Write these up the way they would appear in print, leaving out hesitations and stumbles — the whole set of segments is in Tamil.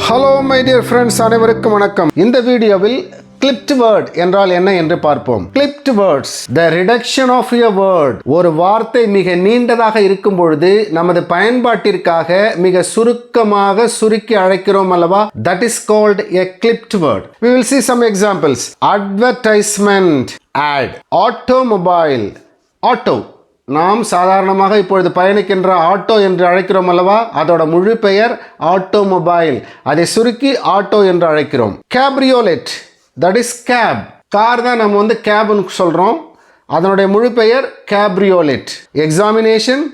ஹலோ மை டியர் ஃப்ரெண்ட்ஸ், அனைவருக்கும் வணக்கம். இந்த வீடியோவில் கிளிப்ட் வேர்ட் என்றால் என்ன என்று பார்ப்போம். Clipped words, the reduction of a word. ஒரு வார்த்தை மிக நீண்டதாக இருக்கும் பொழுது நமது பயன்பாட்டிற்காக மிக சுருக்கமாக சுருக்கி அழைக்கிறோம் அல்லவா? That is called a கிளிப்ட் word. We will see some examples. Advertisement, ad. Automobile, auto. நாம் சாதாரணமாக இப்பொழுது பயணிக்கின்ற ஆட்டோ என்று அழைக்கிறோம் அல்லவா? அதோட முழு பெயர் ஆட்டோமொபைல். அதை சுருக்கி ஆட்டோ என்று அழைக்கிறோம். Cabriolet, that is cab. Car தான் நம்ம கேப்னு சொல்கிறோம். அதனுடைய முழு பெயர் cabriolet. Examination,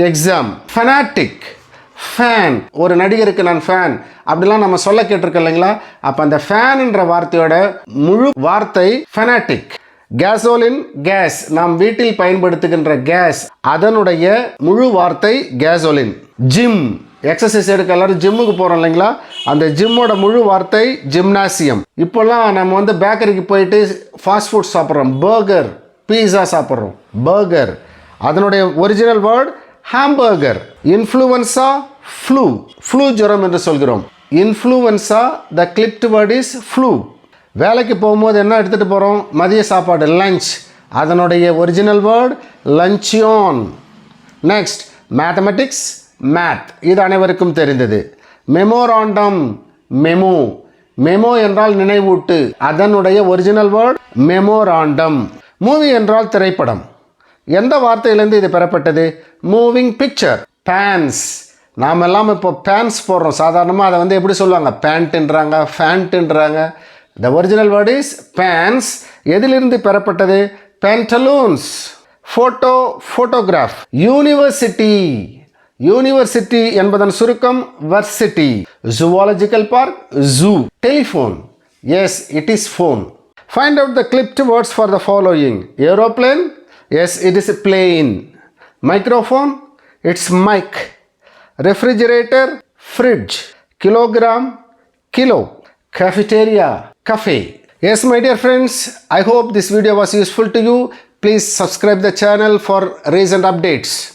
exam. Fanatic, fan. ஒரு நடிகருக்கு நான் ஃபேன் அப்படிலாம் நம்ம சொல்ல கேட்டிருக்கோம் இல்லைங்களா? அப்போ அந்த ஃபேன்ன்ற வார்த்தையோட முழு வார்த்தை ஃபனாட்டிக். Gasoline, case. நாம் வீட்டில் பயன்படுத்துகின்ற கேஸ், அதனுடைய முழு வார்த்தை கேசோலின். ஜிம், எக்ஸசைஸ் எடுக்க எல்லாரும் ஜிம்முக்கு போகிறோம் இல்லைங்களா? அந்த ஜிம்மோட முழு வார்த்தை ஜிம்னாசியம். இப்போல்லாம் நம்ம பேக்கரிக்கு போயிட்டு ஃபாஸ்ட் ஃபுட் சாப்பிட்றோம். பர்கர், பீஸா சாப்பிட்றோம். பர்கர், அதனுடைய original word hamburger. Influenza, flu. Flu ஜுரம் என்று சொல்கிறோம். Influenza, the clipped word is flu. வேலைக்கு போகும்போது என்ன எடுத்துகிட்டு போகிறோம்? மதிய சாப்பாடு, லஞ்ச். அதனுடைய original word luncheon. Next, mathematics, math. இது அனைவருக்கும் தெரிந்தது. Memorandum, memo. மெமோ என்றால் நினைவூட்டு. அதனுடைய ஒரிஜினல் வேர்ட் மெமோராண்டம். மூவி என்றால் திரைப்படம். எந்த வார்த்தையிலேருந்து இது பெறப்பட்டது? Moving picture. பேன்ஸ். நாம் எல்லாம் இப்போ பேன்ஸ் போடுறோம். சாதாரணமாக அதை எப்படி சொல்லுவாங்க? பேண்ட்டுன்றாங்க, ஃபேண்ட்டுன்றாங்க. The original word is pants. எதிலிருந்து பெறப்பட்டது? pantaloons. Photo, photograph. University. University என்பதன் சுருக்கம் varsity. Zoological park, zoo. Telephone. Yes, it is phone. Find out the clipped words for the following. Aeroplane. Yes, it is a plane. Microphone. It's mic. Refrigerator, fridge. Kilogram, kilo. Cafeteria, cafe. Yes, my dear friends, I hope this video was useful to you. Please subscribe the channel for recent updates.